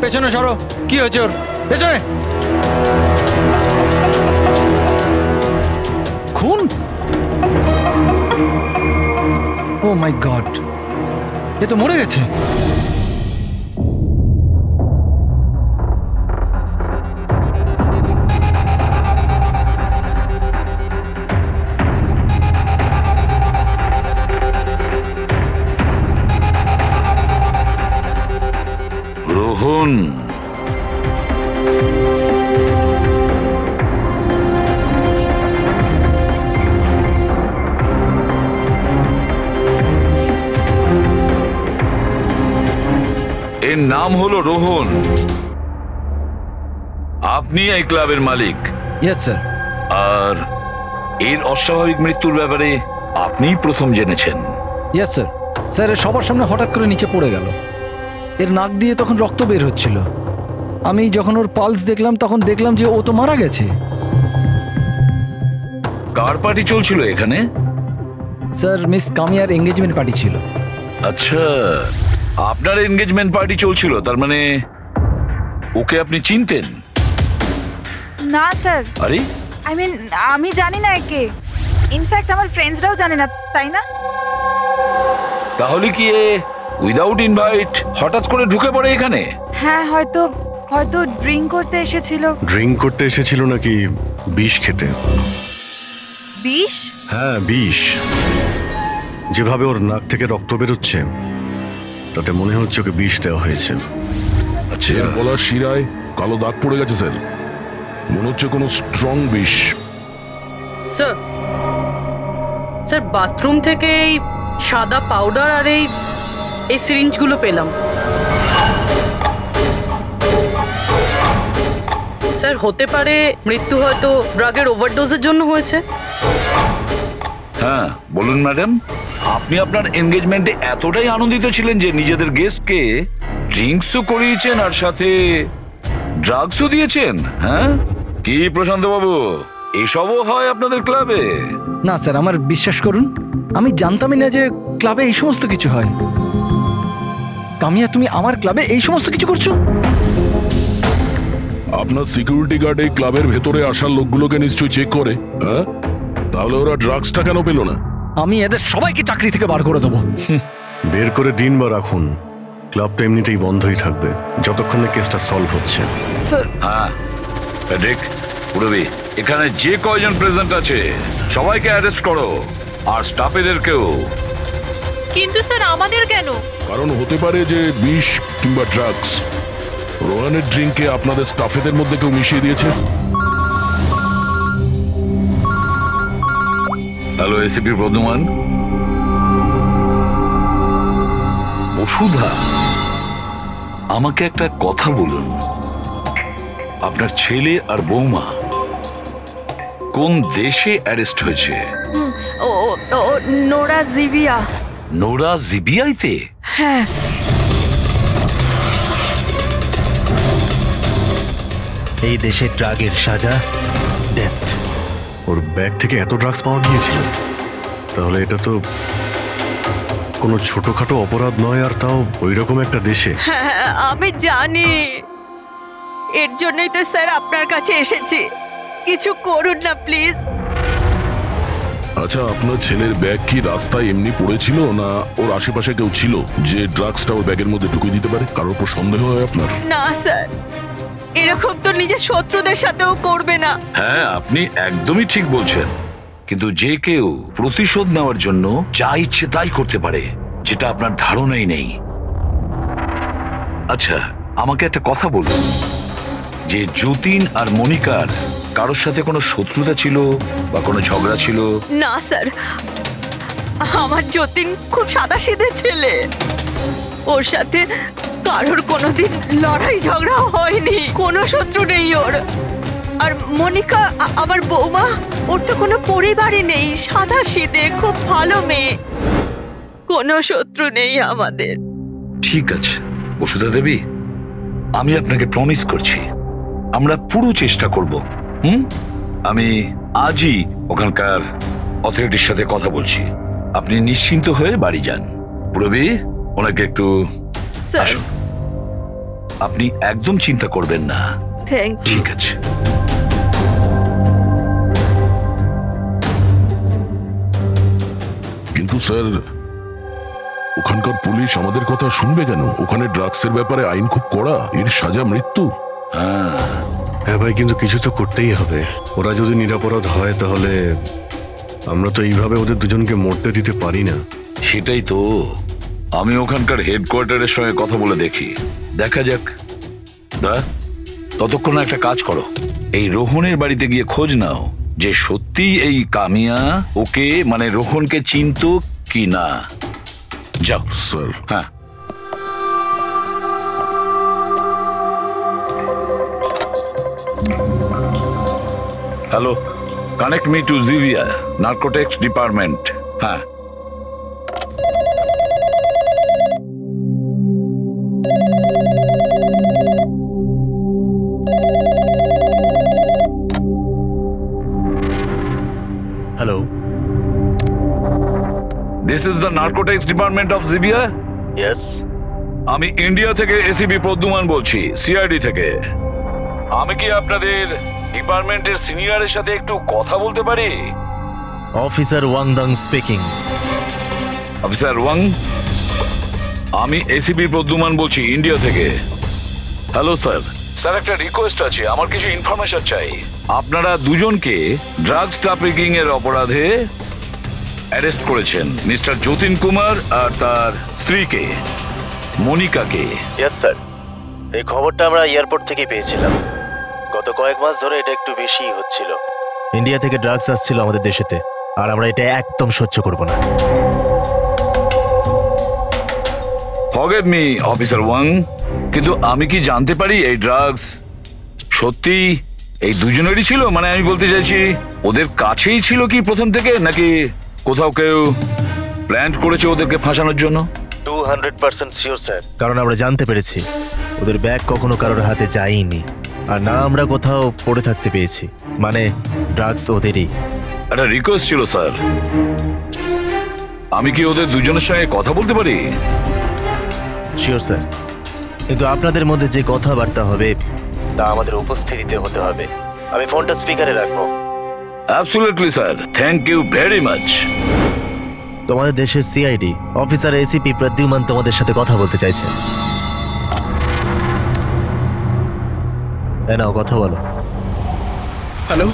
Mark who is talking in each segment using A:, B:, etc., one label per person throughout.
A: পেছনে সরো। কি হয়েছে ওর? পেছনে। খুন? ও মাই গড, এ তো মরে গেছে।
B: রোহন, এর নাম হলো রোহন। আপনি এই ক্লাবের মালিক।
A: Yes sir.
B: আর এর অস্বাভাবিক মৃত্যুর ব্যাপারে আপনিই প্রথম জেনেছেন।
A: Yes sir. স্যার, এর সবার সামনে হঠাৎ করে নিচে পড়ে গেল। এর নাক দিয়ে তখন রক্ত বের হচ্ছিল। আমি যখন ওর পালস দেখলাম তখন দেখলাম যে ও তো মারা গেছে।
B: কার পার্টি চলছিল এখানে?
A: স্যার, মিস কামিয়ার এঙ্গেজমেন্ট পার্টি ছিল।
B: আচ্ছা, আপনার এনগেজমেন্ট পার্টি চলছিল, তার মানে ওকে আপনি চিনতেন?
C: না স্যার।
B: আরে,
C: আই মিন, আমি জানি না একে। ইনফ্যাক্ট আমার ফ্রেন্ডসরাও জানে না, তাই না?
B: তাহলে কি এ উইদাউট ইনভাইট হঠাৎ করে ঢুকে পড়ে এখানে?
C: হ্যাঁ, হয়তো হয়তো ড্রিঙ্ক করতে এসেছিল।
D: ড্রিঙ্ক করতে এসেছিল নাকি বিষ খেতে?
C: বিষ?
D: হ্যাঁ, বিষ। যেভাবে ওর নাক থেকে রক্ত বেরোচ্ছে তাতে মনে হচ্ছে ওকে বিষ দেওয়া হয়েছে।
B: আচ্ছা,
E: এর গলার শিরায় কালো দাগ পড়ে গেছে স্যার, মনে হচ্ছে কোনো স্ট্রং বিষ।
F: স্যার, স্যার বাথরুম থেকে এই সাদা পাউডার আর এই সিরিঞ্জগুলো পেলাম। স্যার, হতে পারে মৃত্যু হয়তো ড্রাগের ওভারডোজের জন্য হয়েছে।
B: হ্যাঁ বলুন ম্যাডাম, আপনি আপনার এনগেজমেন্টে এতটাই আনন্দিত ছিলেন যে নিজেদের গেস্টকে ড্রিঙ্কসও করিয়েছেন আর সাথে ড্রাগসও দিয়েছেন? হ্যাঁ কি প্রশান্ত বাবু, এসবও হয় আপনাদের ক্লাবে?
A: না স্যার, আমার বিশ্বাস করুন, আমি জানতামই না যে ক্লাবে এই সমস্ত কিছু হয়। কামিয়া, তুমি আমার ক্লাবে এই সমস্ত কিছু করছো?
E: আপনার সিকিউরিটি গার্ড এই ক্লাবের ভেতরে আসার লোকগুলোকে নিশ্চয়ই চেক করে। হ্যাঁ, তাহলে ওরা ড্রাগসটা কেন পেল না?
A: আমি এদের সবাইকে চাকরি থেকে বার করে দেবো।
D: বের করে দিন বা রাখুন, ক্লাবটা এমনিতেই বন্ধই থাকবে যতক্ষণ না কেসটা সলভ হচ্ছে।
A: স্যার।
B: হ্যাঁ প্যাট্রিক, পুরবি, এখানে যে কয়জন প্রেজেন্ট আছে সবাইকে অ্যারেস্ট করো, আর স্টাফেদেরকেও।
F: কিন্তু স্যার আমাদের কেন?
E: কারণ হতে পারে যে বিষ কিংবা ড্রাগস রোহানের ড্রিঙ্কে আপনাদের স্টাফেদের মধ্যে কেউ মিশিয়ে দিয়েছে।
B: Hello ACP Bardhaman. বসুধা, আমাকে একটা কথা বলুন, আপনার ছেলে আর বৌমা কোন দেশে অ্যারেস্ট হয়েছে?
C: ও নোরা জিবিয়া।
B: নোরা জিবিয়াইতে?
C: হ্যাঁ।
G: এই দেশে ড্রাগের সাজা ডেথ।
D: ওর ব্যাগ থেকে এত ড্রাগস পাওয়া গিয়েছিল, তাহলে এটা তো কোনো ছোটখাটো অপরাধ নয়, আর তাও ওই রকম একটা দেশে।
H: হ্যাঁ, আমি জানি, এর জন্যই তো স্যার আপনার কাছে এসেছি। কিছু করুন না প্লিজ।
E: আচ্ছা, আপনার ছেলের ব্যাগ কি রাস্তায় এমনি পড়েছিল, না ওর আশেপাশে কেউ ছিল যে ড্রাগসটা ওর ব্যাগের মধ্যে ঢুকিয়ে দিতে পারে? কারোর উপর সন্দেহ হয় আপনার?
H: না স্যার, এরকম তো নিজের শত্রুদের সাথেও করবে না।
B: হ্যাঁ, আপনি একদমই ঠিক বলছেন, কিন্তু যে কেউ প্রতিশোধ নেওয়ার জন্য যা ইচ্ছে তাই করতে পারে, যেটা আপনার ধারণাই নেই। আচ্ছা, আমাকে একটা কথা বলুন, যে যতীন আর মনিকার কারোর সাথে কোনো শত্রুতা ছিল বা কোনো ঝগড়া ছিল?
H: না স্যার, আমার যতীন খুব সাদাসিধে ছেলে, ওর সাথে কারোর কোনোদিন লড়াই ঝগড়া হয়নি, কোনো শত্রু নেই ওর। আর মনিকা আমার বৌমা, ওর তো কোনো পরিবারই নেই, সাদাসিধে খুব ভালো মেয়ে, কোনো শত্রু নেই আমাদের।
B: ঠিক আছে বসুধা দেবী, আমি আপনাকে প্রমিস করছি আমরা পুরো চেষ্টা করব। আমি আজই ওখানকার অথরিটির সাথে কথা বলছি, আপনি নিশ্চিন্ত হয়ে বাড়ি যান। পুরবি, ওনাকে একটু আসুন। আপনি একদম চিন্তা করবেন না।
H: থ্যাংক
B: ঠিক আছে।
E: কিন্তু স্যার ওখানকার পুলিশ আমাদের কথা শুনবে কেন? ওখানে ড্রাগসের ব্যাপারে আইন খুব কড়া, এর সাজা মৃত্যু।
D: হ্যাঁ ভাই, কিন্তু কিছু তো করতেই হবে। ওরা যদি নিরাপরাধ হয় তাহলে আমরা তো এইভাবে ওদের দুজনকে মরতে দিতে পারি না।
B: সেটাই তো, আমি ওখানকার হেডকোয়ার্টারের সঙ্গে কথা বলে দেখি, দেখা যাক। ততক্ষণ একটা কাজ করো, এই রোহনের বাড়িতে গিয়ে খোঁজ নাও যে সত্যি এই কামিয়া ওকে মানে রোহনকে চিনতো কি না। যাও।
E: স্যার
B: হ্যাঁ। Hello, connect me to Jivia narcotics department. হ্যাঁ।
G: Hello,
B: this is the narcotics department of Jivia.
G: Yes.
B: আমি ইন্ডিয়া থেকে এসিপি প্রদ্যুমান বলছি, সিআইডি থেকে। আমি কি আপনাদের ডিপার্টমেন্টের সিনিয়রের সাথে একটু কথা বলতে পারি?
G: Officer Wangdang speaking.
B: Officer Wang, আমি এসিপি প্রদ্যুমান বলছি ইন্ডিয়া থেকে। Hello sir. স্যার, একটা রিকোয়েস্ট আছে, আমার কিছু ইনফরমেশন চাই। আপনারা দুজনকে ড্রাগস ট্রাফিকিং এর অপরাধে অ্যারেস্ট করেছেন, মিস্টার যতীন কুমার আর তার স্ত্রীকে মনিকাকে।
G: ইয়েস স্যার, এই খবরটা আমরা এয়ারপোর্ট থেকে পেয়েছিলাম। গত কয়েক মাস ধরে এটা একটু বেশি হচ্ছিল। ইন্ডিয়া থেকে ড্রাগস আসছিল আমাদের দেশেতে, আর আমরা এটা একদম সহ্য করব না।
B: ফরগিভ মি অফিসার ওয়াং, কিন্তু আমি কি জানতে পারি এই ড্রাগস সত্যি এই দুজনেরই ছিল? মানে আমি বলতে চাইছি, ওদের কাছেই ছিল কি প্রথম থেকে, নাকি কোথাও কেউ প্ল্যান করেছে ওদেরকে ফাঁসানোর জন্য?
G: 200% শিওর স্যার, কারণ আমরা জানতে পেরেছি ওদের ব্যাগ কখনো কারোর হাতে যায়নি, আর না আমরা কোথাও পড়ে থাকতে পেয়েছি। মানে ড্রাগস ওদেরই।
B: একটা রিকোয়েস্ট ছিল স্যার, আমি কি ওদের দুজনের সঙ্গে কথা বলতে পারি?
G: শিওর স্যার, কিন্তু আপনাদের মধ্যে যে কথাবার্তা হবে তা আমাদের উপস্থিতিতে হতে হবে। আমি ফোনটা স্পিকারে রাখবো।
B: Absolutely sir, thank you very much.
G: তোমাদের দেশের সিআইডি অফিসার এসিপি প্রদ্যুমান তোমাদের সাথে কথা বলতে চাইছে। নাও কথা বলো।
I: হ্যালো,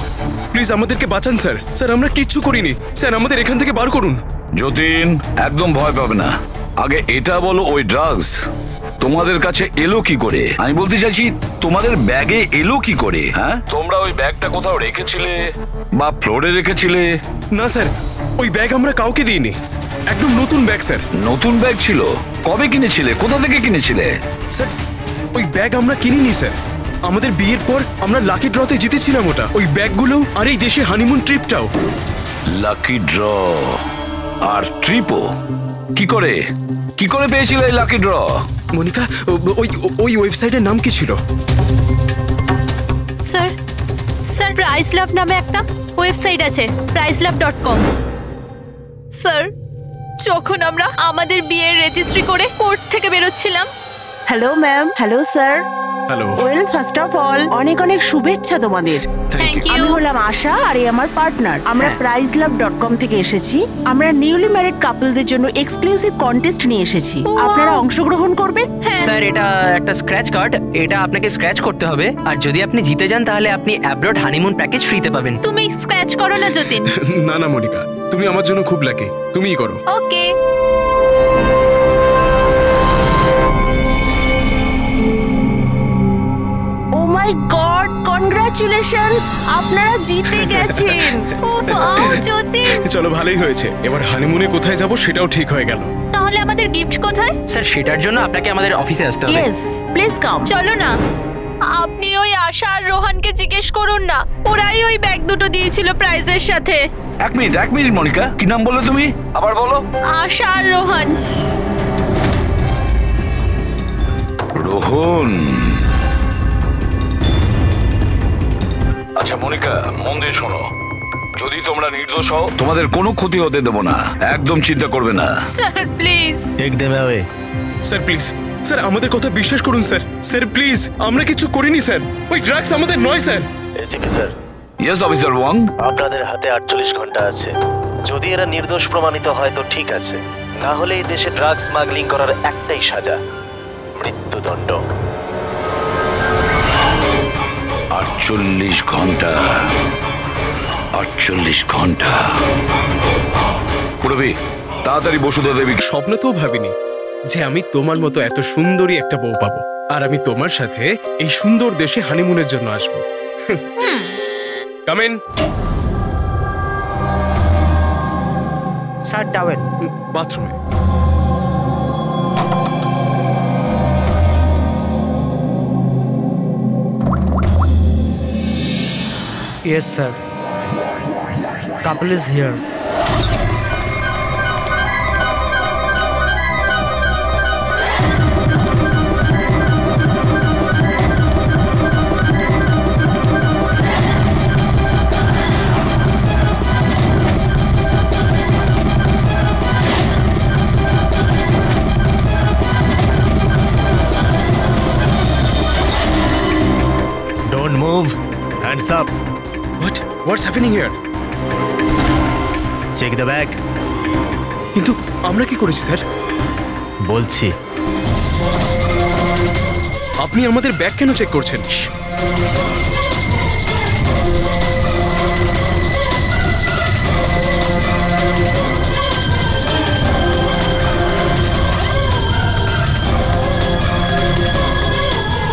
I: প্লিজ আমাদেরকে বাঁচান স্যার। স্যার, আমরা কিচ্ছু করিনি স্যার, আমাদের এখান থেকে বার করুন।
B: যতীন, একদম ভয় পাবে না। আগে এটা বলো, ওই ড্রাগস তোমাদের কাছে এলো কি করে? আমি বলতে চাইছি, তোমাদের ব্যাগে এলো কি করে? হ্যাঁ, তোমরা ওই ব্যাগটা কোথাও রেখেছিলে বা ফ্লোরে রেখেছিলে?
I: না স্যার, ওই ব্যাগ আমরা কাউকে দিইনি, একদম নতুন ব্যাগ স্যার।
B: নতুন ব্যাগ ছিল? কবে কিনেছিলে? কোথা থেকে কিনেছিলে?
I: স্যার, ওই ব্যাগ আমরা কিনিনি স্যার। আমাদের বিয়ের পর আমরা লাকি ড্রতে জিতেছিলাম ওটা, ওই ব্যাগগুলো আর এই দেশে হানিমুন ট্রিপটাও।
B: লাকি ড্র আর ট্রিপও? কি করে পেয়েছিলে এই লাকি ড্র?
I: মনিকা, ওই ওয়েবসাইটের নাম কি ছিল?
J: স্যার, প্রাইস লাভ নামে একটা ওয়েবসাইট আছে, pricelove.com। স্যার, যখন আমরা আমাদের বিয়ের রেজিস্ট্রি করে কোর্ট থেকে বেরোচ্ছিলাম।
K: Hello ma'am. Hello sir.
I: Hello.
K: Well, first of all অনেক অনেক শুভেচ্ছা তোমাদের।
J: Thank you.
K: আমি হলাম আশা, আর এই আমার পার্টনার। আমরা pricelove.com থেকে এসেছি। আমরা নিউলি ম্যারিড কাপলদের জন্য এক্সক্লুসিভ কন্টেস্ট নিয়ে এসেছি। আপনারা অংশগ্রহণ করবেন?
L: স্যার, এটা একটা স্ক্র্যাচ কার্ড, এটা আপনাকে স্ক্র্যাচ করতে হবে, আর যদি আপনি জিতে যান তাহলে আপনি অ্যাব্রড হানিমুন প্যাকেজ ফ্রিতে পাবেন।
J: তুমি স্ক্র্যাচ করো না যতীন।
I: না না মনিকা, তুমি আমার জন্য খুব লাকি, তুমিই করো।
J: ওকে।
K: ও মাই গড, কনগ্রাচুলেশনস, আপনারা জিতে গেছেন।
J: উফ, আও যতীন।
I: চলো, ভালোই হয়েছে। এবার হানিমুনে কোথায় যাব সেটাও ঠিক হয়ে গেল।
J: তাহলে আমাদের গিফট কোথায়?
L: স্যার, সেটার জন্য আপনাকে আমাদের অফিসে আসতে হবে।
K: Yes, please come.
J: চলো না, আপনি ওই আশা আর রোহানকে জিজ্ঞেস করুন না, ওরাই ওই ব্যাগ দুটো দিয়েছিল প্রাইজের সাথে।
B: এক মিনিট মনিকা, কি নাম বললে তুমি? আবার বলো।
J: আশা আর রোহান।
B: রোহন। আচ্ছা মনিকা, মন দিয়ে শোনো, যদি তোমরা নির্দোষ হও তোমাদের কোনো ক্ষতি হতে দেবো না, একদম চিন্তা করবে না।
J: Sir please.
G: Take them away.
I: Sir please, sir আমাদের কথা বিশ্বাস করুন স্যার। স্যার প্লিজ, আমরা কিছু করিনি স্যার। ওই ড্রাগস আমাদের নয় sir.
G: ACP sir,
B: yes officer Wang.
G: আপনাদের হাতে 48 ঘন্টা আছে। যদি এরা নির্দোষ প্রমাণিত হয় তো ঠিক আছে, না হলে এই দেশে ড্রাগ স্মাগলিং করার একটাই সাজা, মৃত্যুদণ্ড।
B: 48 ঘন্টা, 48 ঘন্টা। পুরবি তাড়াতাড়ি বসুধা দেবী।
I: স্বপ্নতেও ভাবিনি যে আমি তোমার মতো এত সুন্দরী একটা বউ পাবো, আর আমি তোমার সাথে এই সুন্দর দেশে হানিমুনের জন্য আসবো। Come in.
L: Sir towel.
I: বাথরুমে।
L: Yes, sir. Couple is here.
G: Don't move. Hands up.
I: What's happening here?
G: Check the bag.
I: কিন্তু আমরা কি করেছি স্যার?
G: বলছি।
I: আপনি আমাদের ব্যাগ কেন চেক করছেন?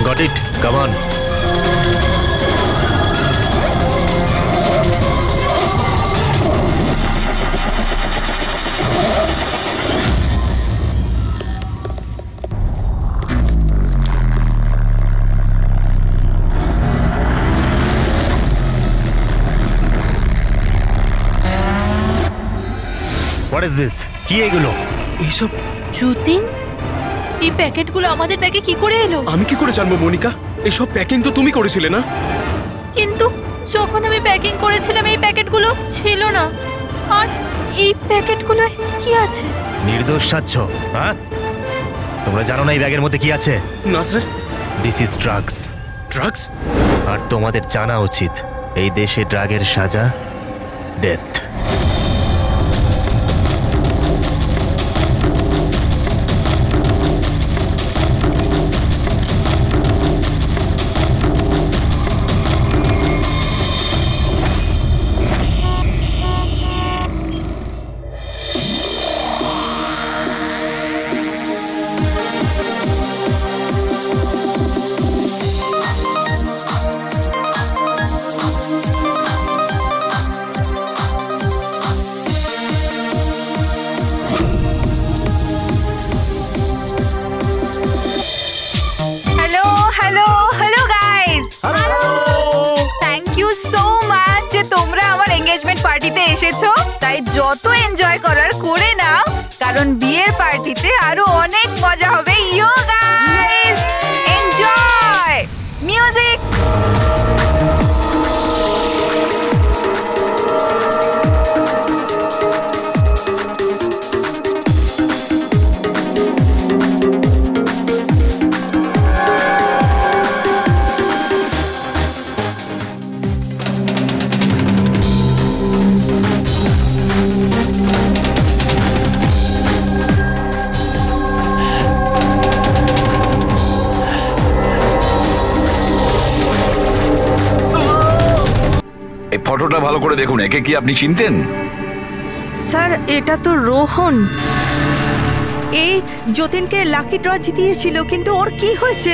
G: Got it. Come on. What is this? কি এগুলো?
I: এইসব
J: যতীন, এই প্যাকেটগুলো আমাদের ব্যাগে কি করে এলো?
I: আমি কি করে জানবো মনিকা? এইসব প্যাকিং তো তুমি করেছিলে না?
J: কিন্তু যখন আমি প্যাকিং করেছিলাম এই প্যাকেটগুলো ছিল না। আর এই প্যাকেটগুলোয় কি আছে?
G: নির্দোষ সাচ্ছ, হ্যাঁ? তোমরা জানো না এই ব্যাগের মধ্যে কি আছে?
I: না sir.
G: This is drugs.
I: Drugs?
G: আর তোমাদের জানা উচিত এই দেশে ড্রাগের সাজা ডেথ।
C: পার্টিতে এসেছো, তাই যত এনজয় করার করে নাও, কারণ বিয়ের পার্টিতে আরো অনেক মজা হবে। ইয়ো গাইস, এনজয় মিউজিক।
B: ফটোটা ভালো করে দেখুন, একে কি আপনি চিনতেন?
H: স্যার, এটা তো রোহন। এই যতীনকে লাকি ড্র জিতিয়েছিল, কিন্তু ওর কি হয়েছে?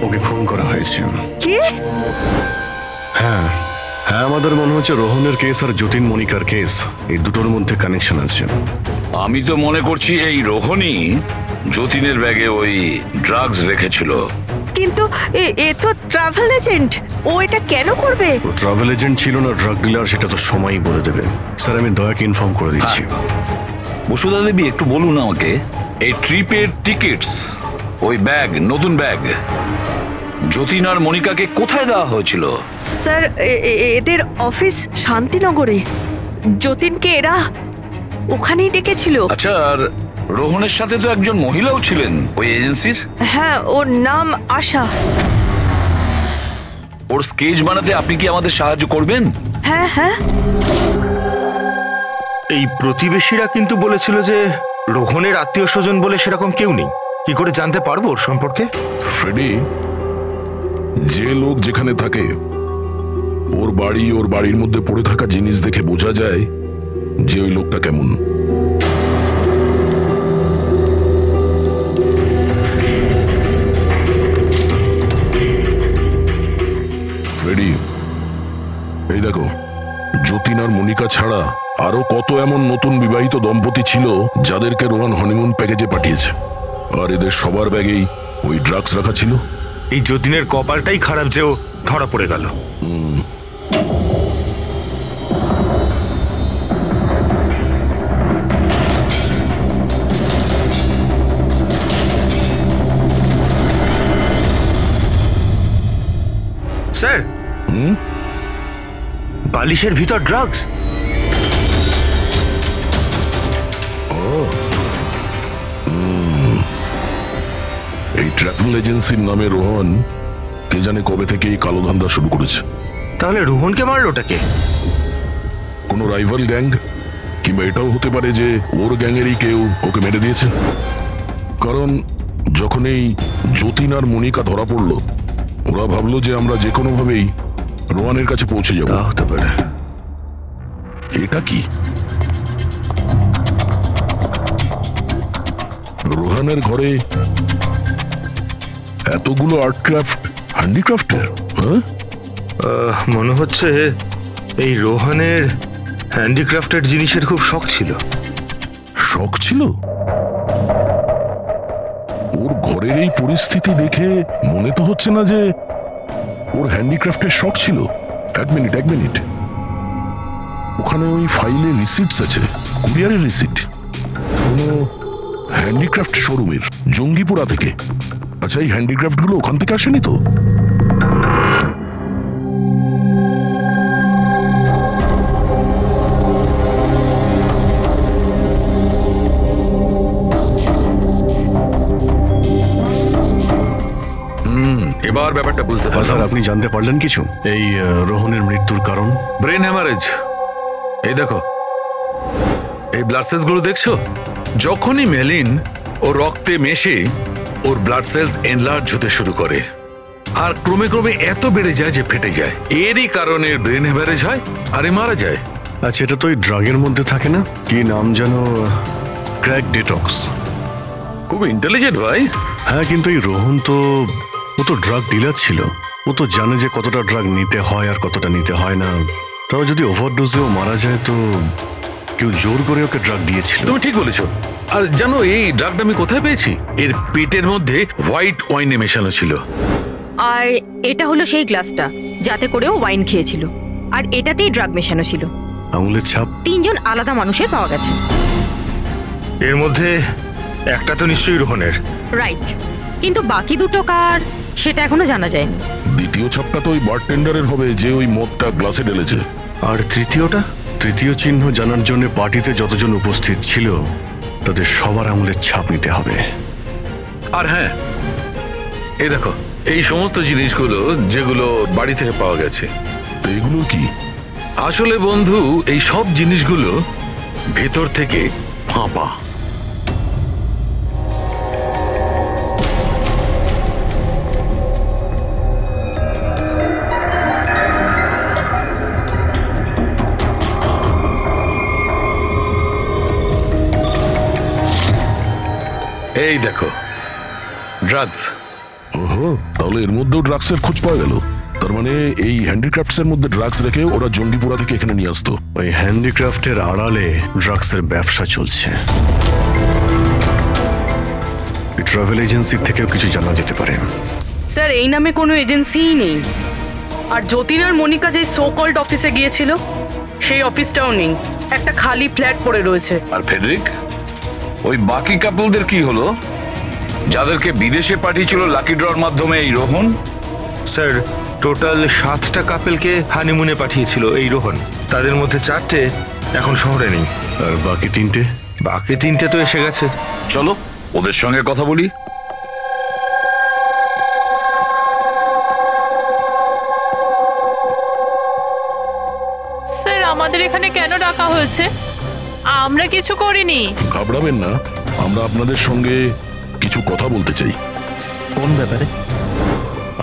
D: ওকে খুন করা হয়েছে।
H: কি?
D: হ্যাঁ হ্যাঁ, আমাদের মনে হচ্ছে রোহনের কেস আর যতীন মনিকার কেস, এই দুটোর মধ্যে কানেকশন আছে।
B: আমি তো মনে করছি এই রোহনই যতীনের ব্যাগে ওই ড্রাগস রেখেছিল।
H: কিন্তু এ তো ট্রাভেল এজেন্ট, ও এটা কেন করবে?
D: ও ট্রাভেল এজেন্ট ছিল না ড্রাগ ডিলার, সেটা তো সময়ই বলে দেবে। স্যার, আমি দয়াকে ইনফর্ম করে দিচ্ছি।
B: বসুধা দেবী, একটু বলুন আমাকে, এই ট্রিপের টিকিটস, ওই ব্যাগ, নতুন ব্যাগ, যতীন আর মনিকাকে কোথায় দেওয়া হয়েছিল?
H: স্যার, এদের অফিস শান্তিনগরে। যতীনকে এরা ওখানেই ডেকেছিল।
B: আচ্ছা, আর রোহনের সাথে তো একজন মহিলাও ছিলেন ওই এজেন্সির।
H: হ্যাঁ, ওর নাম আশা।
B: ওর স্কেচ বানাতে আপনি কি আমাদের সাহায্য করবেন?
H: হ্যাঁ হ্যাঁ।
M: এই প্রতিবেশীরা কিন্তু বলেছিল যে রোহনের আত্মীয় স্বজন বলে সেরকম কেউ নেই। কি করে জানতে পারবো ওর সম্পর্কে?
E: ফ্রেডি, যে লোক যেখানে থাকে ওর বাড়ির মধ্যে পড়ে থাকা জিনিস দেখে বোঝা যায় যে ওই লোকটা কেমন। ফ্রেডি, এই দেখো, যতীন আর মনিকা ছাড়া আরো কত এমন নতুন বিবাহিত দম্পতি ছিল যাদেরকে রোহন হনিমুন প্যাকেজে পাঠিয়েছে, আর এদের সবার ব্যাগেই ওই ড্রাগস রাখা ছিল।
M: এই যতীনের কপালটাই খারাপ যে ও ধরা পড়ে গেল। স্যার, বালিশের ভিতর ড্রাগস।
E: এই ট্রাভেল এজেন্সির নামে রোহন কে জানে কবে থেকে এই কালো ধান্দা শুরু করেছে।
M: তাহলে রোহনকে মারলোটাকে?
E: কোনো রাইভাল গ্যাং, কিংবা এটাও হতে পারে যে ওর গ্যাংয়েরই কেউ ওকে মেরে দিয়েছে। কারণ যখন এই যতীন আর মনিকা ধরা পড়ল, ওরা ভাবলো যে আমরা যে কোনো ভাবেই রোহানের কাছে পৌঁছে যাবো।
M: হতে পারে।
E: এটা কি? রোহানের ঘরে এতগুলো আর্ট ক্রাফট, হ্যান্ডিক্রাফটের। হ্যাঁ,
M: মনে হচ্ছে এই রোহানের হ্যান্ডিক্রাফটেড জিনিসের খুব শখ ছিল।
E: শখ ছিল? ওর ঘরের এই পরিস্থিতি দেখে মনে তো হচ্ছে না যে ওর হ্যান্ডিক্রাফটের শখ ছিল। এক মিনিট, ওখানে ওই ফাইলে রিসিটস আছে, কুরিয়ারের রিসিট, কোনো হ্যান্ডিক্রাফট শোরুমের, জঙ্গিপুরা থেকে। আচ্ছা, এই হ্যান্ডিক্রাফট গুলো ওখান থেকে আসেনি তো?
B: এবার ব্যাপারটা বুঝতে পারলাম।
D: স্যার, আপনি জানতে পারলেন কিছু এই রোহনের মৃত্যুর কারণ?
B: Brain haemorrhage. এই দেখো, এই ব্লাড সেলস গুলো দেখছো? যখনই মেলিন ও রক্তে মেশে ওর ব্লাড সেলস এনলার্জ হতে শুরু করে, আর ক্রমে ক্রমে এত বেড়ে যায় যে ফেটে যায়। এরই কারণে ব্রেন হ্যামারেজ হয় আর মারা যায়।
D: আচ্ছা, এটা তো ওই ড্রাগের মধ্যে থাকে না? কি নাম যেন? Crack detox.
B: খুব ইন্টেলিজেন্ট ভাই।
D: হ্যাঁ, কিন্তু এই রোহন ও তো ড্রাগ ডিলার ছিল। ও তো জানে যে কতটা ড্রাগ নিতে হয় আর কতটা নিতে হয় না। তাও যদি ওভারডোজেও মারা যায় তো কেউ জোর করে ওকে ড্রাগ দিয়েছিল।
B: তুমি ঠিক বলেছো। আর জানো এই ড্রাগটা আমি কোথায় পেয়েছি? এর পেটের মধ্যে হোয়াইট ওয়াইনে মেশানো ছিল।
J: আর এটা হলো সেই গ্লাসটা যাতে করেও ওয়াইন খেয়েছিল, আর এটাতেই ড্রাগ মেশানো ছিল।
D: আঙুলের ছাপ
J: 3 জন আলাদা মানুষের পাওয়া গেছে।
M: এর মধ্যে একটা তো নিশ্চয়ই রোহনের।
J: রাইট, কিন্তু বাকি দুটো কার সেটা এখনো জানা যায়নি।
E: দ্বিতীয় ছাপটা তো ওই বারটেন্ডারের হবে যে ওই মদটা গ্লাসে ঢেলেছে।
M: আর তৃতীয়টা?
D: তৃতীয় চিহ্ন জানার জন্য পার্টিতে যতজন উপস্থিত ছিল তাদের সবার আঙুলের ছাপ নিতে হবে।
B: আর হ্যাঁ, এই দেখো, এই সমস্ত জিনিসগুলো যেগুলো বাড়ি থেকে পাওয়া গেছে,
E: এগুলো কি?
B: আসলে বন্ধু, এই সব জিনিসগুলো ভেতর থেকে ফাঁপা। এই দেখো, ড্রাগস।
E: ওহো, তাহলে এর মধ্যেও ড্রাগসের খোঁজ পাওয়া গেল। তার মানে এই হ্যান্ডিক্রাফটস এর মধ্যে ড্রাগস রেখে ওরা জঙ্গিপুরা থেকে এখানে নিয়ে আসতো।
D: ওই হ্যান্ডিক্রাফটের আড়ালে ড্রাগসের ব্যবসা চলছে। ট্রাভেল এজেন্সির থেকেও কিছু জানা যেতে পারে।
F: স্যার, এই নামে কোনো এজেন্সিই নেই। আর যতীন আর মনিকা যে সো কল্ড অফিসে গিয়েছিল সেই অফিসটাও নেই, একটা খালি ফ্ল্যাট পড়ে রয়েছে।
B: আর ফেডরিক, ওই বাকি কাপলদের কি হলো যাদেরকে বিদেশে পাঠিয়েছিল লাকি ড্রর মাধ্যমে এই রোহন?
M: স্যার, টোটাল 7টা কাপেলকে হানিমুনে পাঠিয়েছিল এই রোহন। তাদের মধ্যে 4টে এখন শহরে নেই।
D: আর বাকি 3টে?
M: বাকি 3টে তো এসে গেছে।
B: চলো ওদের সঙ্গে কথা বলি।
H: স্যার আমাদের এখানে কেন ডাকা হয়েছে? আমরা কিছু করিনি।
E: ঘাবড়াবেন না, আমরা আপনাদের সঙ্গে কিছু কথা বলতে চাই।
G: কোন ব্যাপারে?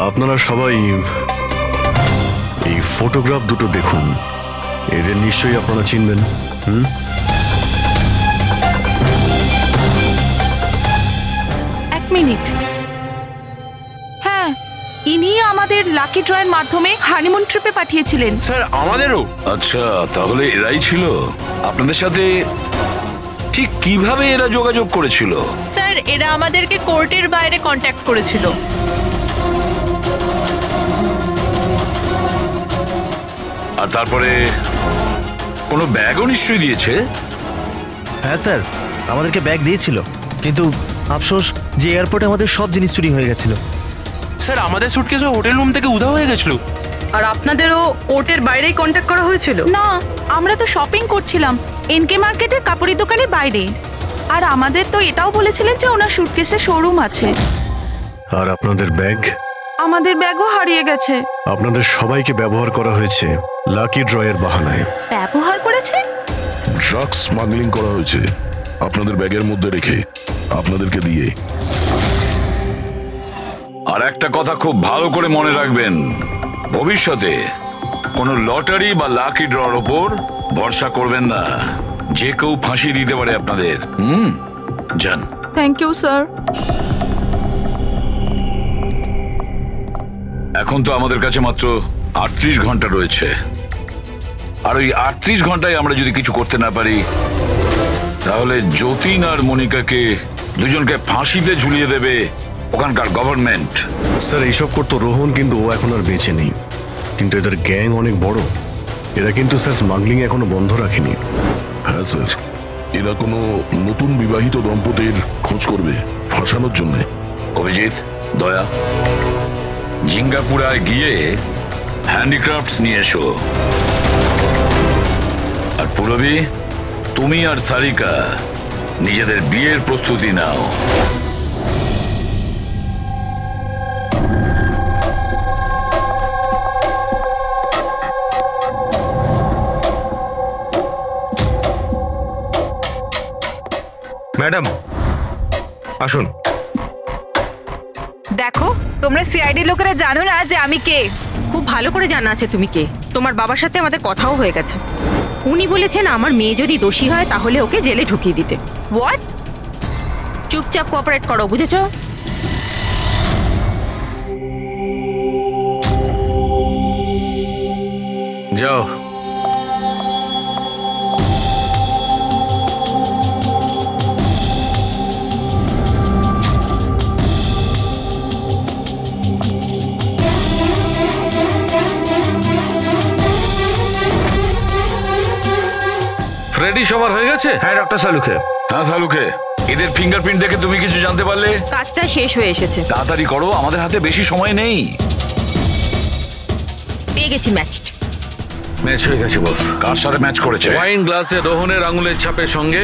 D: আপনারা সবাই এই ফটোগ্রাফ দুটো দেখুন, এদের নিশ্চয়ই আপনারা চিনবেন।
K: এক মিনিট। হ্যাঁ, ইনি আমাদের লাকি ড্রয়ের মাধ্যমে হানিমুন ট্রিপে পাঠিয়েছিলেন।
M: স্যার আমাদেরও।
B: আচ্ছা, তাহলে এরাই ছিল আপনাদের সাথে। ঠিক কিভাবে এরা যোগাযোগ করেছিল?
H: স্যার এরা আমাদেরকে কোর্টের বাইরে কন্ট্যাক্ট করেছিল।
B: আর তারপরে কোনো ব্যাগও নিশ্চয়ই দিয়েছে।
G: হ্যাঁ স্যার, আমাদেরকে ব্যাগ দিয়েছিল, কিন্তু আফসোস যে এয়ারপোর্টে আমাদের সব জিনিস চুরি হয়ে গেছিল।
I: স্যার আমাদের সুটকেসও হোটেল রুম থেকে উধাও হয়ে গেছিল।
F: আর আপনাদেরও কোর্টের বাইরেই কন্ট্যাক্ট করা হয়েছিল?
K: না, আমরা তো শপিং করছিলাম এনকে মার্কেটের কাপড়ের দোকানের বাইরে। আর আমাদের তো এটাও বলেছিলেন যে ওনার সুটকেসে শোরুম আছে।
D: আর আপনাদের ব্যাগ?
K: আমাদের ব্যাগও হারিয়ে গেছে।
D: আপনাদের সবাইকে ব্যবহার করা হয়েছে লাকি ড্রয়ের বাহানায়।
K: ব্যবহার করেছে?
E: ড্রাগস স্মাগলিং করা হয়েছে আপনাদের ব্যাগের মধ্যে রেখে, আপনাদেরকে দিয়ে।
B: আর একটা কথা খুব ভালো করে মনে রাখবেন, ভবিষ্যতে কোনো লটারি বা লাকি ড্রর ওপর ভরসা করবেন না। যে কেউ ফাঁসি দিতে পারে আপনাদের। যান।
K: Thank you sir.
B: এখন তো আমাদের কাছে মাত্র 38 ঘন্টা রয়েছে, আর ওই 38 ঘন্টায় আমরা যদি কিছু করতে না পারি, তাহলে যতীন আর মনিকাকে দুজনকে ফাঁসিতে ঝুলিয়ে দেবে ওখানকার গভর্নমেন্ট।
D: স্যার এইসব করতো রোহন, কিন্তু ও এখন আর বেঁচে নেই। কিন্তু এদের গ্যাং অনেক বড়। এরা কিন্তু স্যার স্মাগলিং এখনো বন্ধ রাখেনি।
E: হ্যাঁ স্যার, এরা কোনো নতুন বিবাহিত দম্পতির খোঁজ করবে ফাঁসানোর জন্য।
B: অভিজিৎ, দয়া, জিঙ্গাপুরায় গিয়ে হ্যান্ডিক্রাফটস নিয়ে এসো। আর পুরবী, তুমি আর সারিকা নিজেদের বিয়ের প্রস্তুতি নাও।
M: ম্যাডাম আসুন।
C: দেখো, তোমরা সিআইডি লোকেরা জানো না যে আমি কে।
N: খুব ভালো করে জানা আছে তুমি কে। তোমার বাবার সাথে আমাদের কথাও হয়ে গেছে। উনি বলেছেন আমার মেয়ে যদি দোষী হয় তাহলে ওকে জেলে ঢুকিয়ে দিতে।
C: হোয়াট?
N: চুপচাপ কোঅপারেট করো, বুঝেছো?
M: যাও।
B: ফ্রেডি সবার হয়ে গেছে?
M: হ্যাঁ ডক্টর সালুখে।
B: হ্যাঁ সালুখে, এদের ফিঙ্গারপ্রিন্ট দেখে তুমি কিছু জানতে পারলে?
N: কাজটা শেষ হয়ে এসেছে।
B: তাড়াতাড়ি করো, আমাদের হাতে বেশি সময় নেই।
N: পেয়ে গেছি ম্যাচ।
B: ম্যাচ হয়ে গেছে বস। কার সাথে ম্যাচ করেছে?
O: ওয়াইন গ্লাসে রোহনের আঙুলের ছাপের সঙ্গে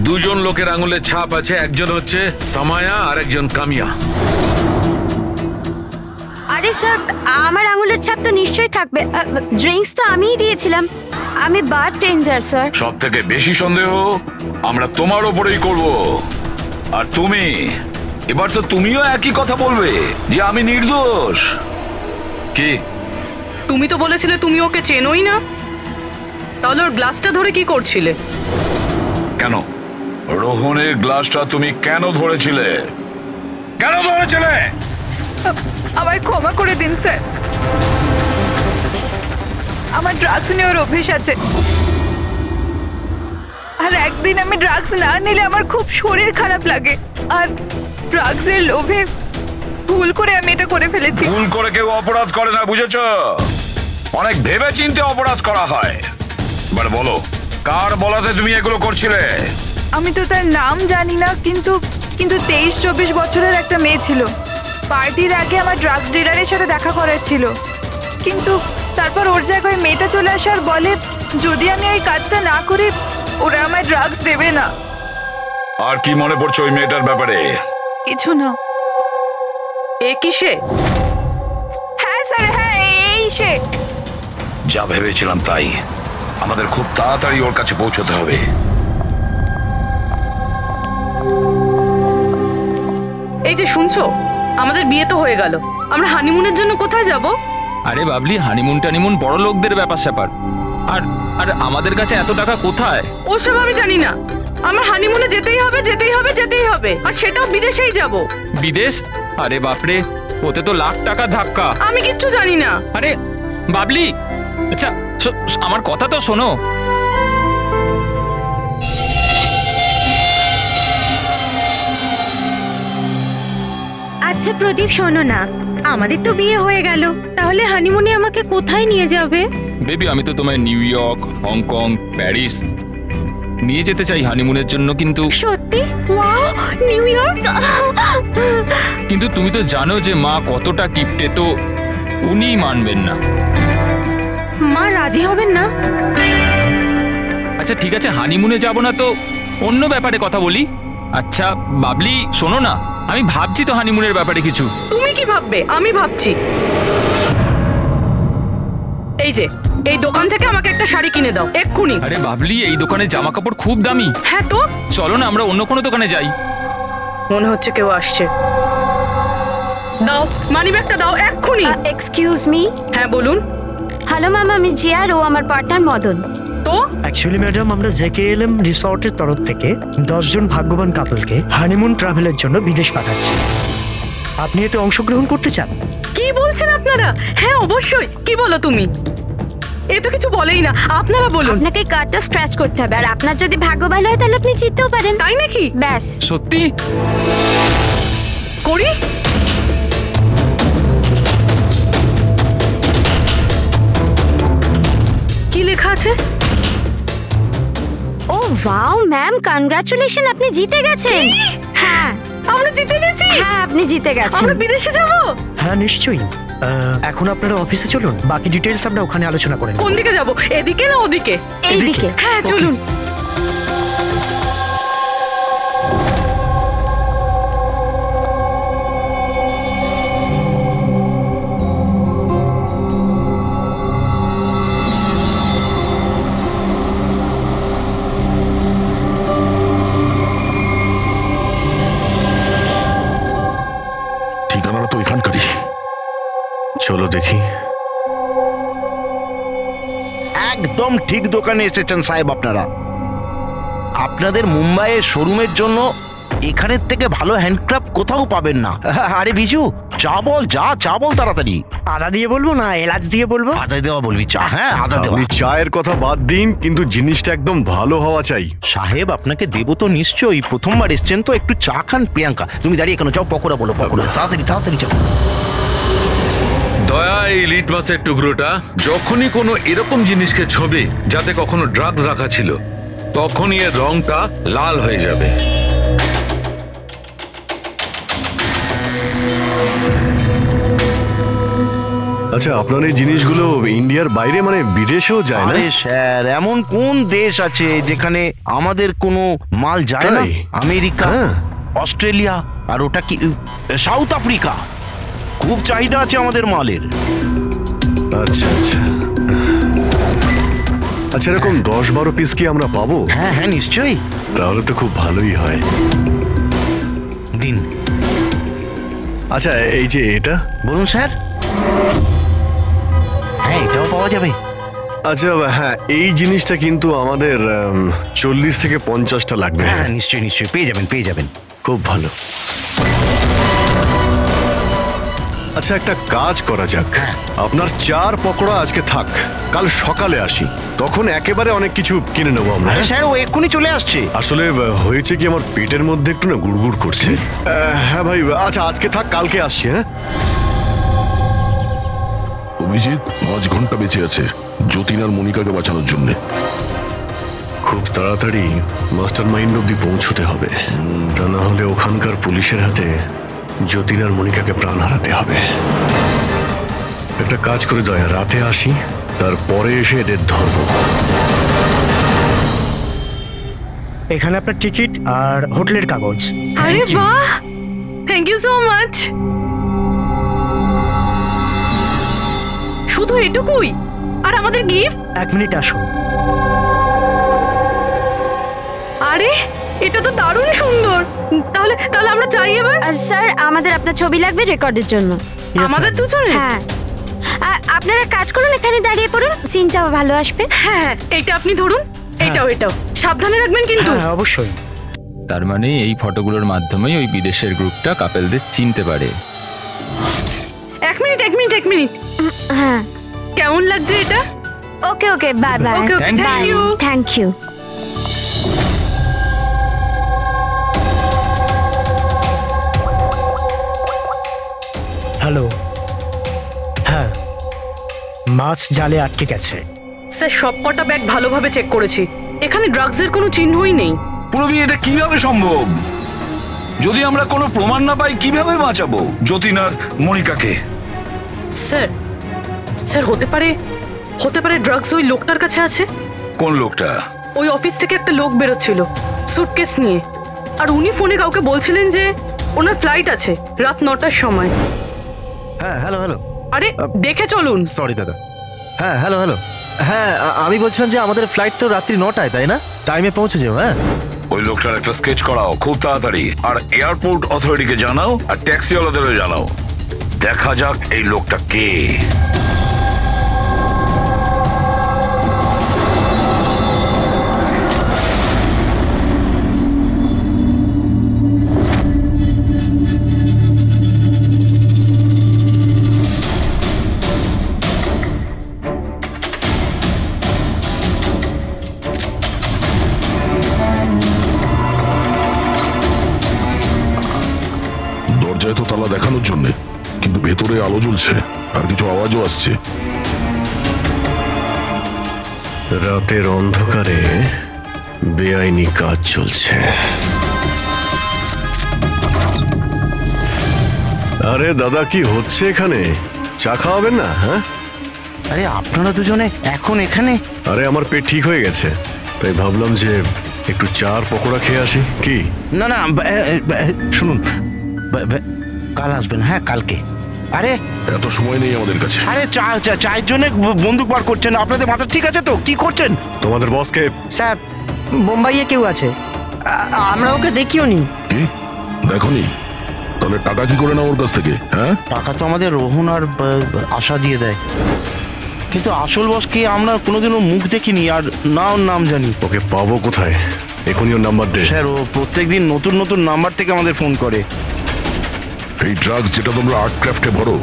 O: দুজন লোকের আঙুলের ছাপ আছে। একজন হচ্ছে সামায়া আর একজন কামিয়া।
P: আরে স্যার, আমার আঙুলের ছাপ তো নিশ্চয়ই থাকবে। ড্রিঙ্কস তো আমিই দিয়েছিলাম। আমি বারটেন্ডার স্যার।
B: সব থেকে বেশি সন্দেহ আমরা তোমার ওপরেই করব। আর তুমি, এবার তো তুমিও একই কথা বলবে যে আমি নির্দোষ। কি?
F: তুমি তো বলেছিলে তুমি ওকে চেনোই না, তাহলে ওর গ্লাসটা ধরে কি করছিলে?
B: কেন রোহনের গ্লাসটা তুমি কেন ধরেছিলে? কেন ধরেছিলে?
C: আমায় ক্ষমা করে দিন স্যার। আমার ড্রাগস নেওয়ার অভ্যেস আছে, আর একদিন আমি ড্রাগস না নিলে আমার খুব শরীর খারাপ লাগে। আর ড্রাগসের লোভে ভুল করে আমি এটা করে ফেলেছি।
B: ভুল করে কেউ অপরাধ করে না, বুঝেছো? অনেক ভেবে চিন্তে অপরাধ করা হয়। এবার বলো, কার বলাতে তুমি এগুলো করছিলে?
C: আমি তো তার নাম জানি না, কিন্তু 23-24 বছরের একটা মেয়ে ছিল। পার্টির আগে আমার ড্রাগস ডিলারের সাথে দেখা করার ছিল, কিন্তু তারপর ওর জায়গায় মেয়েটা চলে আসে আর বলে যদি আমি এই কাজটা না করি ওরা আমায় ড্রাগস দেবে না।
B: আর কি মনে পড়ছে ওই মেয়েটার ব্যাপারে?
C: কিছু না।
F: এ কিসে?
C: হ্যাঁ স্যার, হ্যাঁ এই সে।
B: যা ভেবেছিলাম তাই, আমাদের খুব তাড়াতাড়ি ওর কাছে পৌঁছতে হবে।
F: এই যে শুনছো, আমাদের বিয়ে তো হয়ে গেল, আমরা হানিমুনের জন্য কোথায় যাব?
Q: আরে বাবলি, হানিমুন টানিমুন বড় লোকদের ব্যাপার স্যাপার। আর আর আমাদের কাছে এত টাকা কোথায়?
F: ওসব আমি জানি না। আমার হানিমুনে যেতেই হবে, যেতেই হবে, যেতেই হবে, আর সেটাও বিদেশেই যাব।
Q: বিদেশ? আরে বাপরে, ওতে তো লাখ টাকা ধাক্কা।
F: আমি কিচ্ছু জানি না।
Q: আরে বাবলি, আচ্ছা আমার কথা তো শোনো।
N: আচ্ছা প্রদীপ, শোনো না, আমাদের তো বিয়ে হয়ে গেল, তাহলে হানিমুনে আমাকে কোথায় নিয়ে যাবে?
Q: বেবি, আমি তো তোমায় নিউ ইয়র্ক, হংকং, প্যারিস নিয়ে যেতে চাই হানিমুনের জন্য, কিন্তু
N: সত্যি? Wow, new York!
Q: কিন্তু তুমি তো জানো যে মা কতটা কিপটে, তো উনি মানবেন না।
N: মা রাজি হবেন না?
Q: আচ্ছা ঠিক আছে, হানিমুনে যাব না তো অন্য ব্যাপারে কথা বলি। আচ্ছা বাবলি শোনো না, আমি ভাবছি তো হানিমুনের ব্যাপারে কিছু।
F: তুমি কি ভাববে? আমি ভাবছি। এই যে এই দোকান থেকে আমাকে একটা শাড়ি কিনে দাও এক্ষুনি।
Q: আরে বাবলি, এই দোকানে জামা কাপড় খুব দামি।
F: হ্যাঁ তো
Q: চলো না আমরা অন্য কোনো দোকানে যাই।
F: মনে হচ্ছে কেউ আসছে। দাও মানিব্যাগটা দাও এক্ষুনি।
P: Excuse me.
F: হ্যাঁ বলুন।
P: হ্যালো ম্যাম, আমি জিয়া আর ও আমার পার্টনার মদন।
F: তো
R: অ্যাকচুয়ালি ম্যাডাম, আমরা জেকেএলএম রিসর্টের তরফ থেকে 10 জন ভাগ্যবান কাপলকে হানিমুন ট্রাভেলের জন্য বিদেশ পাঠাচ্ছি। আপনি এতে অংশগ্রহণ করতে চান?
F: কি বলছেন আপনারা? হ্যাঁ অবশ্যই। কি বলো তুমি? এ তো কিছু বলেই না, আপনারা বলুন।
P: আপনাকে কার্ডটা স্ক্র্যাচ করতে হবে, আর আপনার যদি ভাগ্য ভালো হয় তাহলে আপনি জিততেও পারেন।
F: তাই নাকি?
P: ব্যাস।
Q: সত্যি?
F: করি। কি লেখা আছে?
P: ও ওয়াও ম্যাম, কনগ্রাচুলেশন, আপনি জিতে গেছেন। হ্যাঁ
F: আমরা জিতে গেছি।
P: হ্যাঁ আপনি জিতে গেছেন।
F: আমরা বিদেশে যাব?
R: হ্যাঁ নিশ্চয়ই। এখন আপনারা অফিসে চলুন, বাকি ডিটেইলস আমরা ওখানে আলোচনা করে নেব।
F: কোন দিকে যাব? এদিকে না ওদিকে?
P: এইদিকে।
F: হ্যাঁ চলুন।
E: ঠিকানাটা তো এখানকারই।
D: চলো দেখি।
S: একদম ঠিক দোকানে এসেছেন সাহেব আপনারা। আপনাদের মুম্বাইয়ের শোরুমের জন্য এখানের থেকে ভালো হ্যান্ডক্রাফট কোথাও পাবেন না। আরে বিজু, চা বল, চা বল তাড়াতাড়ি।
R: আদা দিয়ে বলবো না এলাচ দিয়ে বলবো?
S: আদা দেওয়া বলবি চা? হ্যাঁ আদা দেওয়া।
D: আপনি চায়ের কথা বাদ দিন, কিন্তু জিনিসটা একদম ভালো হওয়া চাই।
S: সাহেব আপনাকে দেবো তো নিশ্চয়ই, প্রথমবার এসছেন তো, একটু চা খান। প্রিয়াঙ্কা তুমি দাঁড়িয়ে কেন? চাও পকোড়া বলো, পকোড়া তাড়াতাড়ি তাড়াতাড়ি চাও।
O: দয়া, এই লিটমাসের টুকরোটা যখনই কোনো এরকম জিনিসকে ছবি যাতে কখনো ড্রাগস রাখা ছিল, তখনই এর রংটা লাল হয়ে যাবে।
D: আচ্ছা, আপনার এই জিনিসগুলো ইন্ডিয়ার বাইরে মানে বিদেশেও যায় না?
S: আরে স্যার, এমন কোন দেশ আছে যেখানে আমাদের কোনো মাল যায় না? আমেরিকা, অস্ট্রেলিয়া, আর ওটা কি সাউথ আফ্রিকা। খুব চাহিদা আছে আমাদের মালের।
D: আচ্ছা আচ্ছা আচ্ছা, এরকম 10-12 পিস কি আমরা পাবো?
S: হ্যাঁ হ্যাঁ নিশ্চয়ই।
D: তাহলে তো খুব ভালোই হয়।
S: দিন।
D: আচ্ছা এই যে এটা
S: বলুন স্যার। হ্যাঁ এটাও পাওয়া যাবে।
D: আচ্ছা হ্যাঁ, এই জিনিসটা কিন্তু আমাদের 40 থেকে 50টা লাগবে।
S: হ্যাঁ নিশ্চয়ই নিশ্চয়ই, পেয়ে যাবেন।
D: খুব ভালো। আচ্ছা একটা কাজ করা যাক, আপনার 4 পকোড়া আজকে থাক, কাল সকালে আসি, তখন একেবারে অনেক কিছু কিনে নেবো আমরা।
S: স্যার ও এক্ষুনি চলে আসছে।
D: আসলে হয়েছে কি, আমার পেটের মধ্যে একটু না গুড়গুড় করছে। হ্যাঁ ভাই, আচ্ছা আজকে থাক, কালকে আসছি। হ্যাঁ
E: অভিজিৎ 5 ঘন্টা বেঁচে আছে যতীন আর মনিকাকে বাঁচানোর জন্য।
D: খুব তাড়াতাড়ি মাস্টার মাইন্ড অব্দি পৌঁছতে হবে, তা না হলে ওখানকার পুলিশের হাতে যতীন আর মনিকাকে প্রাণ হারাতে হবে। একটা কাজ করে দয়া, রাতে আসি, তারপরে এসে এদের ধরবো।
R: এখানে আপনার টিকিট আর হোটেলের কাগজ।
F: আরে বাহ, থ্যাংক ইউ সো মাচ। শুধু এটুকুই? আর আমাদের গিফট?
R: 1 মিনিট আসুন।
F: আরে এটা তো দারুণ সুন্দর। তাহলে তাহলে আমরা চাই এবার।
P: স্যার আমাদের আপনার ছবি লাগবে রেকর্ডের জন্য।
F: আমাদের দুজনের?
P: হ্যাঁ। আপনারা কাজ করুন, এখানে দাঁড়িয়ে পড়ুন, সিনটাও ভালো আসবে।
F: হ্যাঁ, এইটা আপনি ধরুন, এটাও সাবধানে রাখবেন কিন্তু।
R: হ্যাঁ অবশ্যই।
Q: তার মানে এই ফটোগুলোর মাধ্যমেই ওই বিদেশের গ্রুপটা কাপেলদের চিনতে পারে।
F: এক মিনিট।
P: হ্যাঁ,
F: কেমন লাগছে এটা?
P: Okay okay, bye bye. Thank you.
R: Hello. হ্যাঁ, মাছ জালে আটকে গেছে।
F: স্যার সবকটা ব্যাগ ভালোভাবে চেক করেছি, এখানে ড্রাগসের কোনো চিহ্নই নেই।
B: পুরবি, এটা কিভাবে সম্ভব? যদি আমরা কোনো প্রমাণ না পাই কিভাবে বাঁচাবো যতীন আর মনিকাকে?
F: স্যার হতে পারে ড্রাগস ওই লোকটার কাছে আছে।
B: কোন লোকটা?
F: ওই অফিস থেকে একটা লোক বেরোচ্ছিল সুটকেস নিয়ে, আর উনি ফোনে কাউকে বলছিলেন যে ওনার ফ্লাইট আছে রাত 9টার সময়।
G: হ্যাঁ, হ্যালো।
F: আরে দেখে চলুন।
G: সরি দাদা। হ্যাঁ, হ্যালো। হ্যাঁ, আমি বলছিলাম যে আমাদের ফ্লাইট তো রাত্রি 9টায়, তাই না? টাইমে পৌঁছে যাও। হ্যাঁ,
B: ওই লোকটার একটা স্কেচ করাও খুব তাড়াতাড়ি, আর এয়ারপোর্ট অথরিটিকে জানাও, আর ট্যাক্সিওয়ালাদেরও জানাও। দেখা যাক এই লোকটা কে।
E: দরজায় তো তালা দেখানোর জন্য, কিন্তু ভেতরে আলো জ্বলছে আর কিছু আওয়াজও আসছে।
D: রাতের অন্ধকারে বেআইনি কাজ চলছে। আরে দাদা, কি হচ্ছে এখানে? চা খাওয়াবেন না? হ্যাঁ,
S: আরে আপনারা দুজনে এখন এখানে?
D: আরে আমার পেট ঠিক হয়ে গেছে, তাই ভাবলাম যে একটু চার পকোড়া খেয়ে আসি। কি?
S: না, শুনুন, কাল আসবেন। হ্যাঁ, কালকে। আরে
E: এত সময় নেই আমাদের কাছে।
S: আরে চায়ের জন্য বন্দুক বার করছেন? আপনাদের মাথা ঠিক আছে তো? কি করছেন?
D: তোমাদের বসকে?
R: স্যার, বোম্বাইয়ে কেউ আছে, আমরা ওকে দেখিও নি।
E: কি দেখোনি? তাহলে টাকা কি করে না ওর কাছ থেকে? হ্যাঁ,
S: টাকা তো আমাদের রোহন আর আশা দিয়ে দেয়, কিন্তু আসল বসকে আমরা কোনোদিনও মুখ দেখিনি, আর না ওর নাম জানি।
D: ওকে পাবো কোথায়? এখনই ওর নাম্বার দে।
S: স্যার, ও প্রত্যেকদিন নতুন নাম্বার থেকে আমাদের ফোন করে।
E: এই ড্রাগস যেটা তোমরা আর্ট ক্রাফটে ভরো,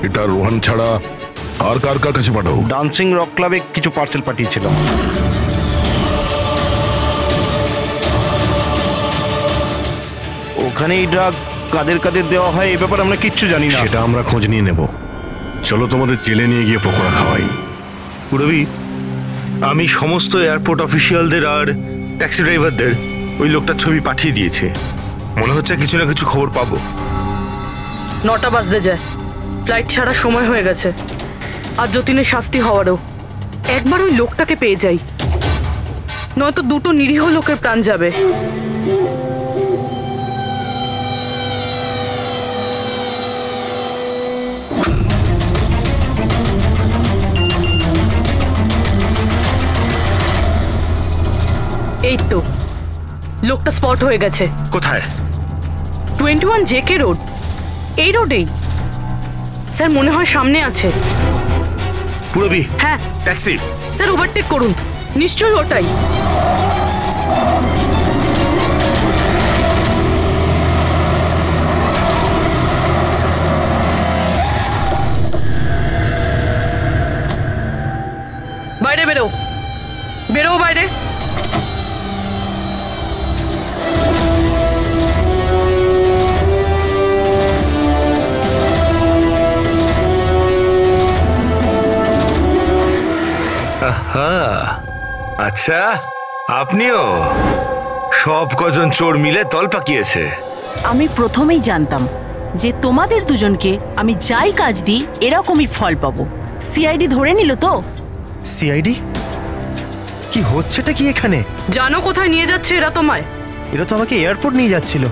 E: এটা রোহান ছাড়া আর কার কাছে পাঠাও?
S: ডান্সিং রক ক্লাবে কিছু পার্সেল পাঠিয়েছিলাম। ওখানে এই ড্রাগ কাদের দেওয়া হয় এই ব্যাপারে আমরা কিচ্ছু জানি না।
D: সেটা আমরা খোঁজ নিয়ে নেব। চলো তোমাদের জেলে নিয়ে গিয়ে পকোড়া খাওয়াই।
M: পুরবি, আমি সমস্ত এয়ারপোর্ট অফিসিয়ালদের আর ট্যাক্সি ড্রাইভারদের ওই লোকটার ছবি পাঠিয়ে দিয়েছে। মনে হচ্ছে কিছু না কিছু খবর পাবো।
F: 9টা বাজতে যায়, ফ্লাইট ছাড়ার সময় হয়ে গেছে, আর যতীনের শাস্তি হওয়ারও। একবার ওই লোকটাকে পেয়ে যাই, নয়তো দুটো নিরীহ লোকের প্রাণ যাবে। এই তো লোকটা স্পট হয়ে গেছে।
M: কোথায়?
F: 21 JK রোড, এই রোডেই। স্যার মনে হয় সামনে আছে।
M: পুরবি?
F: হ্যাঁ।
M: ট্যাক্সি?
F: স্যার ওভারটেক করুন, নিশ্চয়ই ওটাই। বাইরে বেরো বাইরে।
M: আচ্ছা, আপনিও? সব কজন চোর মিলে দল পাকিয়েছে।
K: আমি প্রথমেই জানতাম যে তোমাদের দুজনকে আমি যাই কাজ দিই এরকমই ফল পাবো। সিআইডি ধরে নিল তো?
R: সিআইডি? কি হচ্ছেটা কি এখানে?
F: জানো কোথায় নিয়ে যাচ্ছে এরা তোমায়?
R: এরা তো আমাকে এয়ারপোর্ট নিয়ে যাচ্ছিল।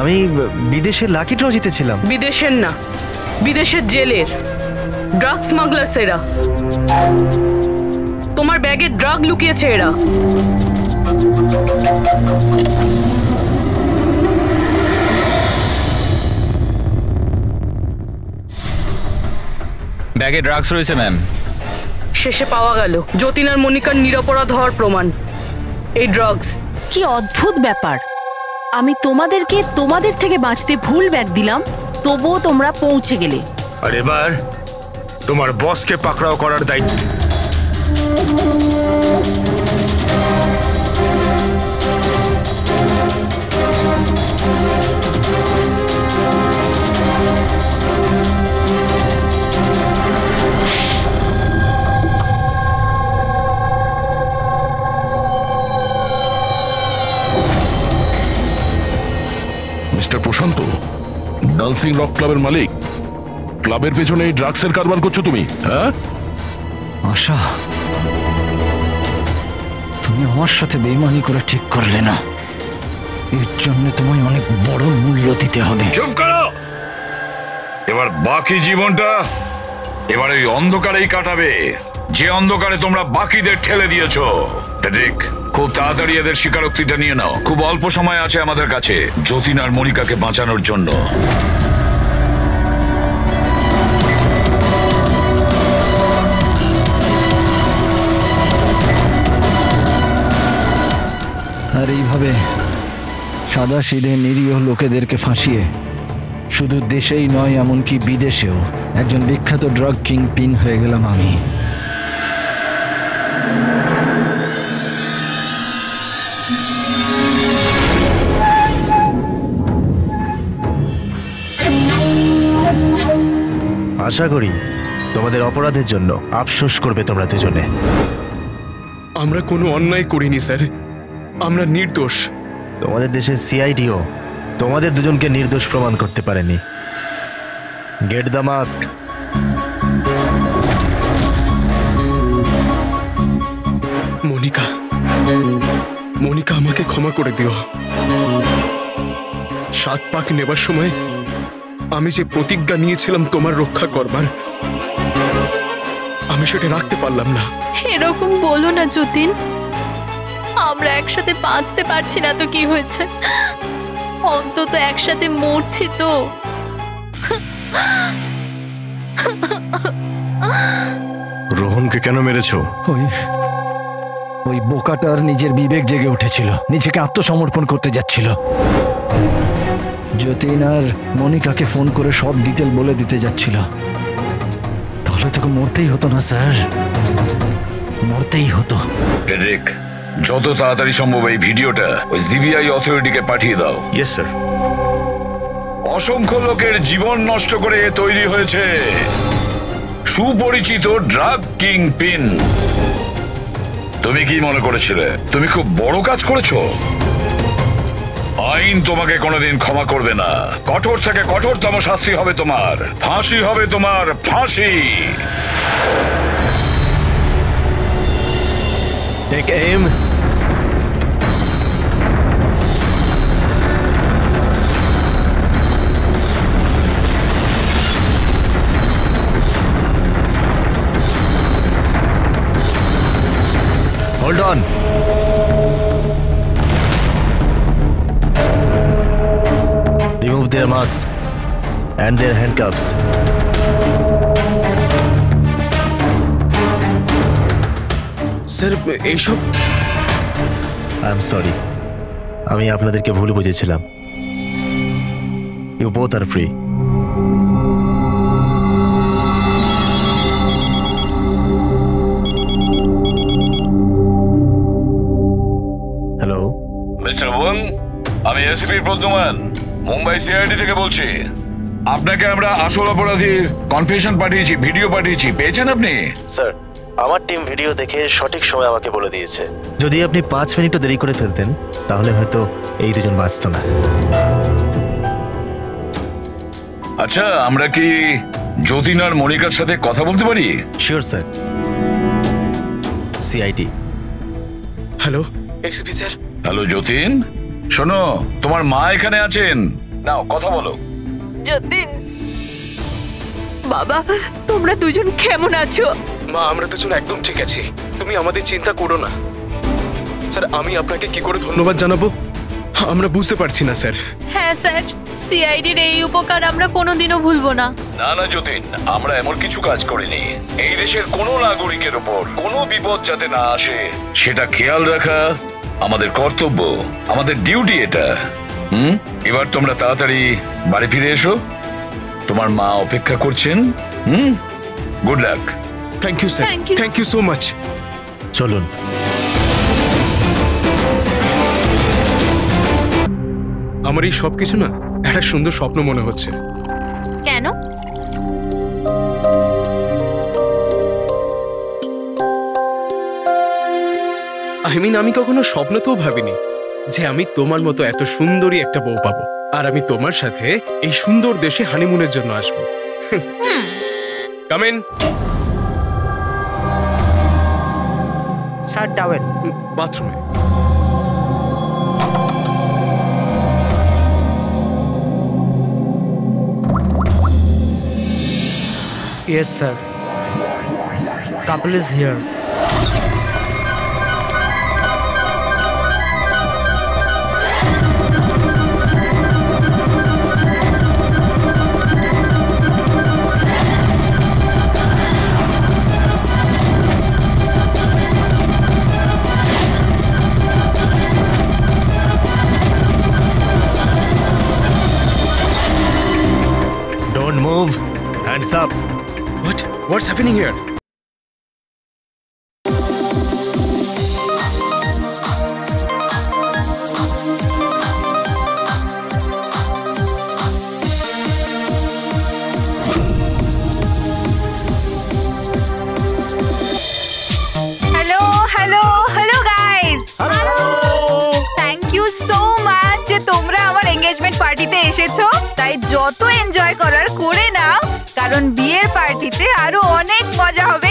R: আমি বিদেশের লাকি ড্র জিতেছিলাম।
F: বিদেশের না, বিদেশের জেলের ড্রাগ স্মাগলার্স এরা। তোমার ব্যাগে ড্রাগ লুকিয়েছে এরা।
Q: ব্যাগে ড্রাগস রয়েছে ম্যাম।
F: শেষে পাওয়া গেল যতীন আর মনিকার নিরপরাধ হওয়ার প্রমাণ। এই ড্রাগস।
K: কি অদ্ভুত ব্যাপার, আমি তোমাদের থেকে বাঁচতে ভুল ব্যাগ দিলাম, তবুও তোমরা পৌঁছে গেলে।
M: আর এবার তোমার বসকে পাকড়াও করার দায়িত্ব।
E: মিস্টার প্রশান্ত, ডান্সিং রক ক্লাবের মালিক, ক্লাবের পেছনে এই ড্রাগসের কারবার করছো তুমি, হ্যাঁ?
A: আশা, তুমি আমার সাথে বেইমানি করে ঠিক করলে না, এর জন্য তোমায় অনেক বড় মূল্য দিতে হবে।
B: চুপ করো। এবার বাকি জীবনটা এবার ওই অন্ধকারেই কাটাবে, যে অন্ধকারে তোমরা বাকিদের ঠেলে দিয়েছো। ঠিক, খুব তাড়াতাড়ি এদের স্বীকারোক্তিটা নিয়ে নাও। খুব অল্প সময় আছে আমাদের কাছে যতীন আর মনিকাকে বাঁচানোর জন্য।
A: আর এইভাবে সাদা সিধে নিরীহ লোকেদেরকে ফাঁসিয়ে শুধু দেশেই নয়, এমনকি বিদেশেও একজন বিখ্যাত ড্রাগ কিং পিন হয়ে গেলাম আমি।
G: আশা করি তোমাদের অপরাধের জন্য আফসোস করবে তোমরা দুজনে।
I: আমরা কোনো অন্যায় করিনি স্যার, আমরা নির্দোষ।
G: তোমাদের দেশের সিআইডিও তোমাদের দুজনকে নির্দোষ প্রমাণ করতে পারেনি। Get the mask.
I: Monica, Monica, আমাকে ক্ষমা করে দিও। 7 পাক নেবার সময় আমি যে প্রতিজ্ঞা নিয়েছিলাম তোমার রক্ষা করবার, আমি সেটা রাখতে পারলাম না।
J: এরকম বলো না যতীন, আমরা একসাথে বাঁচতে পারছি না তো কি হয়েছে, অন্তত একসাথে মরছি তো।
D: রোহনকে কেন মেরেছো?
A: ওই বোকাটার নিজের বিবেক জেগে উঠেছিল, নিজেকে আত্মসমর্পণ করতে যাচ্ছিল। যতীন আর মনিকাকে ফোন করে সব ডিটেল বলে দিতে যাচ্ছিল। তাহলে তোকে মরতেই হতো না স্যার, মরতেই হতো।
B: এরিক, যত তাড়াতাড়ি সম্ভব এই ভিডিওটা ওই সিবিআই অথরিটিকে পাঠিয়ে দাও।
M: Yes sir.
B: অসংখ্য লোকের জীবন নষ্ট করে তৈরি হয়েছে সুপরিচিত ড্রাগ কিং পিন। তুমি কি মনে করেছিলে তুমি খুব বড় কাজ করেছো? আইন তোমাকে কোনোদিন ক্ষমা করবে না। কঠোর থেকে কঠোরতম শাস্তি হবে তোমার, ফাঁসি হবে তোমার, ফাঁসি।
G: Take em. Hold on. Remove their masks and their handcuffs.
I: Sir, এইসব
G: I am sorry. আমি আপনাদেরকে ভুল বুঝেছিলাম। You both are free. Hello
B: mister Wang, আমি এসিপি প্রদ্যুমান, মুম্বাই সিআইডি থেকে বলছি। আপনাকে আমরা আসল অপরাধীর কনফেশন পাঠিয়েছি, ভিডিও পাঠিয়েছি, পেয়েছেন আপনি?
G: স্যার, আমার টিম ভিডিও দেখে সঠিক সময় আমাকে বলে দিয়েছে। যদি আপনি 5 মিনিটও দেরি করে ফেলতেন তাহলে হয়তো এই দুজন বাঁচত না।
B: আচ্ছা, আমরা কি যতীন আর মনিকার সাথে কথা বলতে পারি?
G: Sure sir. CID.
I: Hello SP sir.
B: Hello Jatin, শোনো তোমার মা এখানে আছেন, নাও কথা বলো।
H: যতীন, বাবা তোমরা দুজন কেমন আছো?
I: মা আমরা দুজন একদম ঠিক আছি, তুমি আমাদের চিন্তা করো না। স্যার আমি আপনাকে কি করে ধন্যবাদ জানাবো আমরা বুঝতে পারছি না স্যার।
J: হ্যাঁ স্যার, সিআইডির এই উপকার আমরা কোনোদিনও ভুলবো না।
B: না না যতীন, আমরা এমন কিছু কাজ করিনি। এই দেশের কোনো নাগরিকের উপর কোনো বিপদ যাতে না আসে সেটা খেয়াল রাখা আমাদের কর্তব্য, আমাদের ডিউটি এটা। এবার তোমরা তাড়াতাড়ি বাড়ি ফিরে এসো, তোমার মা অপেক্ষা করছেন। Good luck.
I: Thank you sir, thank you so much.
G: চলুন।
I: আমার এই সবকিছু না একটা সুন্দর স্বপ্ন মনে হচ্ছে।
J: কেন?
I: আমি কখনো স্বপ্নতেও ভাবিনি যে আমি তোমার মতো এত সুন্দরী একটা বউ পাবো, আর আমি তোমার সাথে এই সুন্দর দেশে হানিমুনের জন্য আসবো। Come in.
R: Sir towel.
I: বাথরুমে।
R: Yes, sir. Couple is here.
G: Don't move. Hands up.
I: What's happening here?
C: Hello hello hello guys, thank you so much যে তোমরা আমার এঙ্গেজমেন্ট পার্টিতে এসেছো। তাই যত এনজয় করার করে নাও, কারণ বিয়ের পার্টিতে আরো অনেক মজা হবে।